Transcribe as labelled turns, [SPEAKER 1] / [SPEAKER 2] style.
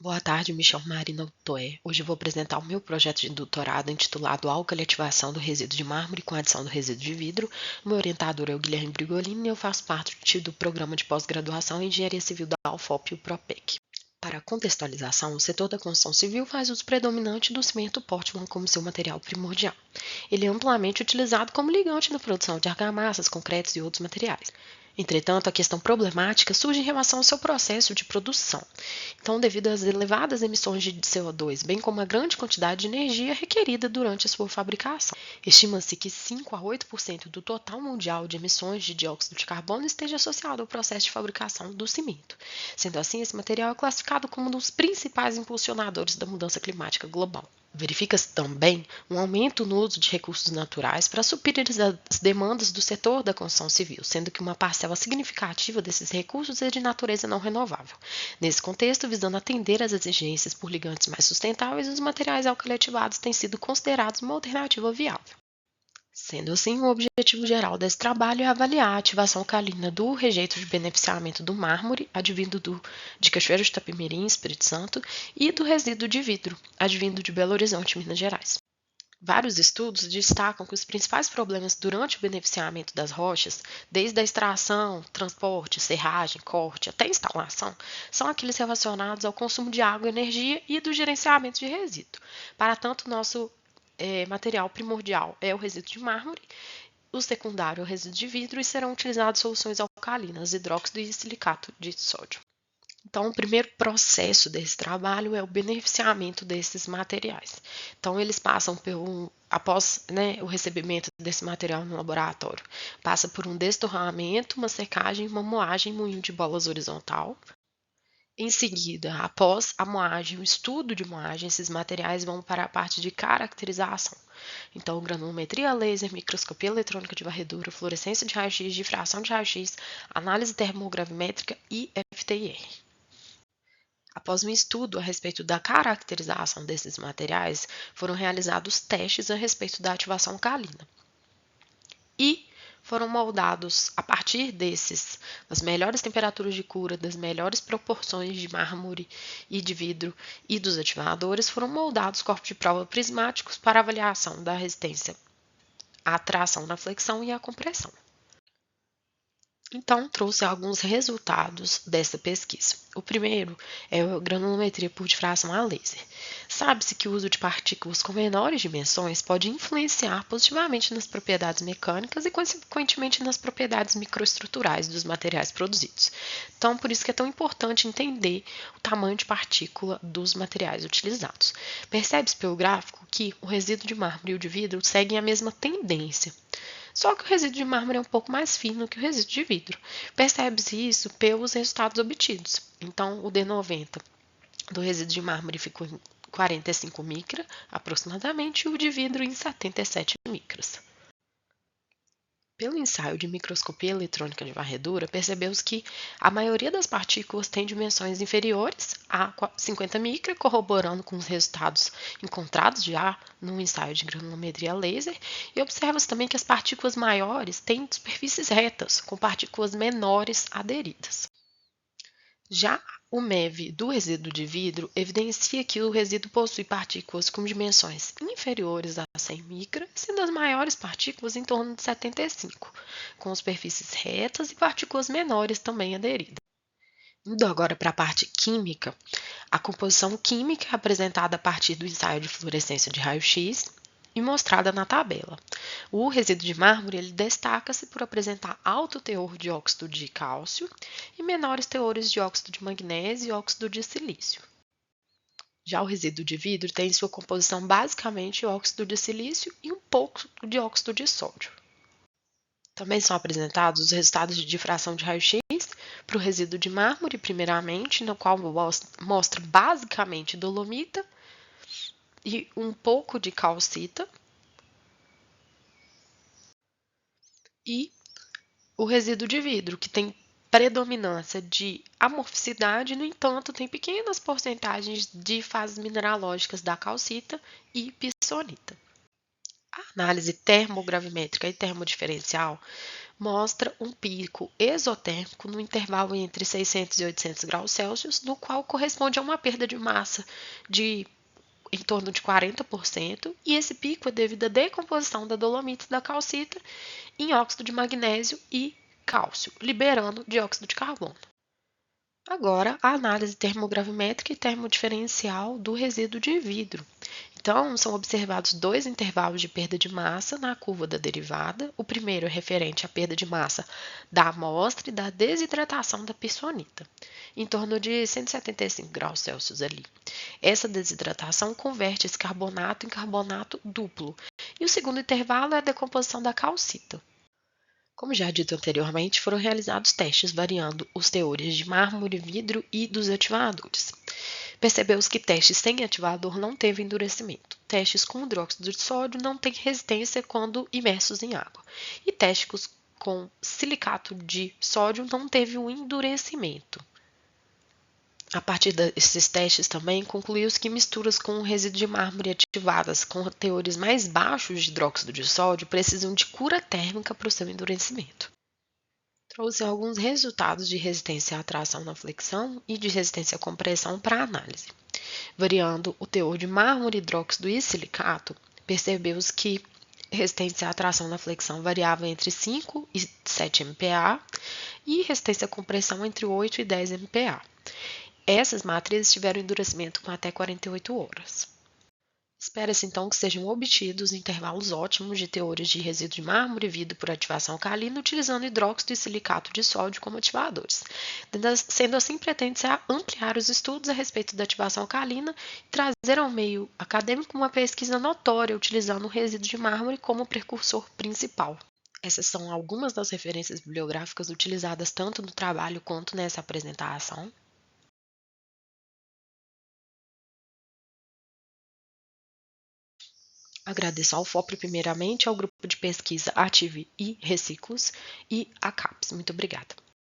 [SPEAKER 1] Boa tarde, me chamo Marina Toé. Hoje eu vou apresentar o meu projeto de doutorado intitulado Alcalitivação do resíduo de mármore com adição do resíduo de vidro. O meu orientador é o Guilherme Brigolini e eu faço parte do programa de pós-graduação em Engenharia Civil da UFOP e o PROPEC. Para contextualização, o setor da construção civil faz uso predominante do cimento Portland como seu material primordial. Ele é amplamente utilizado como ligante na produção de argamassas, concretos e outros materiais. Entretanto, a questão problemática surge em relação ao seu processo de produção. Então, devido às elevadas emissões de CO2, bem como a grande quantidade de energia requerida durante a sua fabricação. Estima-se que 5 a 8% do total mundial de emissões de dióxido de carbono esteja associado ao processo de fabricação do cimento. Sendo assim, esse material é classificado como um dos principais impulsionadores da mudança climática global. Verifica-se também um aumento no uso de recursos naturais para suprir as demandas do setor da construção civil, sendo que uma parcela significativa desses recursos é de natureza não renovável. Nesse contexto, visando atender às exigências por ligantes mais sustentáveis, os materiais alcalitivados têm sido considerados uma alternativa viável. Sendo assim, o objetivo geral desse trabalho é avaliar a ativação alcalina do rejeito de beneficiamento do mármore, advindo de Cachoeiro de Itapemirim, Espírito Santo, e do resíduo de vidro, advindo de Belo Horizonte, Minas Gerais. Vários estudos destacam que os principais problemas durante o beneficiamento das rochas, desde a extração, transporte, serragem, corte até instalação, são aqueles relacionados ao consumo de água e energia e do gerenciamento de resíduo. Para tanto, nosso material primordial é o resíduo de mármore, o secundário é o resíduo de vidro e serão utilizadas soluções alcalinas, hidróxido e silicato de sódio. Então, o primeiro processo desse trabalho é o beneficiamento desses materiais. Então, eles passam após o recebimento desse material no laboratório, passa por um destorramento, uma secagem, uma moagem em moinho de bolas horizontal. Em seguida, após a moagem, o estudo de moagem, esses materiais vão para a parte de caracterização. Então, granulometria laser, microscopia eletrônica de varredura, fluorescência de raio-x, difração de raio-x, análise termogravimétrica e FTIR. Após um estudo a respeito da caracterização desses materiais, foram realizados testes a respeito da ativação alcalina. E foram moldados, a partir das melhores temperaturas de cura, das melhores proporções de mármore e de vidro e dos ativadores, foram moldados corpos de prova prismáticos para avaliação da resistência à atração na flexão e à compressão. Então, trouxe alguns resultados dessa pesquisa. O primeiro é a granulometria por difração a laser. Sabe-se que o uso de partículas com menores dimensões pode influenciar positivamente nas propriedades mecânicas e, consequentemente, nas propriedades microestruturais dos materiais produzidos. Então, por isso que é tão importante entender o tamanho de partícula dos materiais utilizados. Percebe-se pelo gráfico que o resíduo de mármore e o de vidro seguem a mesma tendência. Só que o resíduo de mármore é um pouco mais fino que o resíduo de vidro. Percebe-se isso pelos resultados obtidos. Então, o D90 do resíduo de mármore ficou em 45 micras, aproximadamente, e o de vidro em 77 micras. Pelo ensaio de microscopia eletrônica de varredura, percebeu-se que a maioria das partículas tem dimensões inferiores a 50 micras, corroborando com os resultados encontrados já no ensaio de granulometria laser, e observa-se também que as partículas maiores têm superfícies retas, com partículas menores aderidas. Já o MEV do resíduo de vidro evidencia que o resíduo possui partículas com dimensões inferiores a 100 micras, sendo as maiores partículas em torno de 75, com superfícies retas e partículas menores também aderidas. Indo agora para a parte química, a composição química é apresentada a partir do ensaio de fluorescência de raio-x e mostrada na tabela. O resíduo de mármore ele destaca-se por apresentar alto teor de óxido de cálcio e menores teores de óxido de magnésio e óxido de silício. Já o resíduo de vidro tem em sua composição basicamente óxido de silício e um pouco de óxido de sódio. Também são apresentados os resultados de difração de raio-x para o resíduo de mármore, primeiramente, no qual mostra basicamente dolomita e um pouco de calcita. E o resíduo de vidro, que tem predominância de amorficidade, no entanto, tem pequenas porcentagens de fases mineralógicas da calcita e pisonita. A análise termogravimétrica e termodiferencial mostra um pico exotérmico no intervalo entre 600 e 800 graus Celsius, no qual corresponde a uma perda de massa de em torno de 40%, e esse pico é devido à decomposição da dolomita e da calcita em óxido de magnésio e cálcio, liberando dióxido de carbono. Agora, a análise termogravimétrica e termodiferencial do resíduo de vidro. Então, são observados dois intervalos de perda de massa na curva da derivada. O primeiro é referente à perda de massa da amostra e da desidratação da pirçonita, em torno de 175 graus Celsius ali. Essa desidratação converte esse carbonato em carbonato duplo. E o segundo intervalo é a decomposição da calcita. Como já dito anteriormente, foram realizados testes variando os teores de mármore, vidro e dos ativadores. Percebeu-se que testes sem ativador não teve endurecimento. Testes com hidróxido de sódio não têm resistência quando imersos em água. E testes com silicato de sódio não teve um endurecimento. A partir desses testes também concluiu-se que misturas com resíduo de mármore ativadas com teores mais baixos de hidróxido de sódio precisam de cura térmica para o seu endurecimento. Trouxe alguns resultados de resistência à tração na flexão e de resistência à compressão para análise. Variando o teor de mármore, hidróxido e silicato, percebeu-se que resistência à tração na flexão variava entre 5 e 7 MPa e resistência à compressão entre 8 e 10 MPa. Essas matrizes tiveram endurecimento com até 48 horas. Espera-se então que sejam obtidos intervalos ótimos de teores de resíduo de mármore e vidro por ativação alcalina utilizando hidróxido e silicato de sódio como ativadores. Sendo assim, pretende-se ampliar os estudos a respeito da ativação alcalina e trazer ao meio acadêmico uma pesquisa notória utilizando o resíduo de mármore como precursor principal. Essas são algumas das referências bibliográficas utilizadas tanto no trabalho quanto nessa apresentação. Agradeço ao FOPR primeiramente, ao grupo de pesquisa Ative e Reciclos e à CAPES. Muito obrigada.